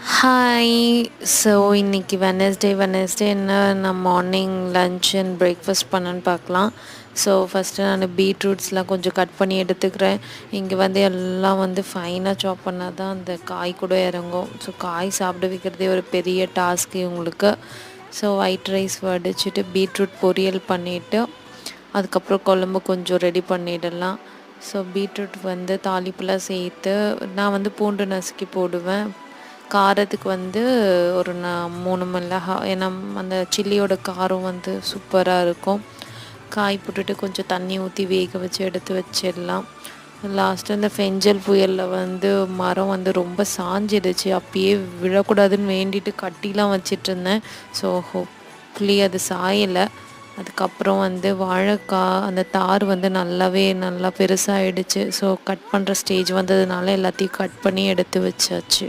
Hi. So இன்னைக்கு Wednesday என்ன நான் மார்னிங் லன்ச் அண்ட் பிரேக்ஃபாஸ்ட் பண்ணேன்னு பார்க்கலாம். ஸோ ஃபஸ்ட்டு நான் பீட்ரூட்ஸ்லாம் கொஞ்சம் கட் பண்ணி எடுத்துக்கிறேன். இங்கே வந்து எல்லாம் வந்து ஃபைனாக சாப் பண்ணால் தான் அந்த காய் கூட இறங்கும். ஸோ காய் சாப்பிட வைக்கிறதே ஒரு பெரிய டாஸ்க்கு இவங்களுக்கு. ஸோ ஒயிட் ரைஸ் வடிச்சிட்டு பீட்ரூட் பொரியல் பண்ணிவிட்டு அதுக்கப்புறம் குழம்பு கொஞ்சம் ரெடி பண்ணிடலாம். ஸோ பீட்ரூட் வந்து தாளிப்புலாம் சேர்த்து நான் வந்து பூண்டு நசுக்கி போடுவேன். காரத்துக்கு வந்து ஒரு 3 மிளகா, ஏன்னா அந்த சில்லியோட காரம் வந்து சூப்பராக இருக்கும். காய் போட்டுட்டு கொஞ்சம் தண்ணி ஊற்றி வேக வச்சு எடுத்து வச்சிடலாம். லாஸ்ட்டு இந்த ஃபெஞ்சல் புயலில் வந்து மரம் வந்து ரொம்ப சாஞ்சிடுச்சு. அப்பயே விழக்கூடாதுன்னு வேண்டிட்டு கட்டிலாம் வச்சிட்ருந்தேன். ஸோ ஹோப்ஃபுல்லி அது சாயலை. அதுக்கப்புறம் வந்து வாழைக்காய் அந்த தார் வந்து நல்லா பெருசாகிடுச்சு. ஸோ கட் பண்ணுற ஸ்டேஜ் வந்ததுனால எல்லாத்தையும் கட் பண்ணி எடுத்து வச்சாச்சு.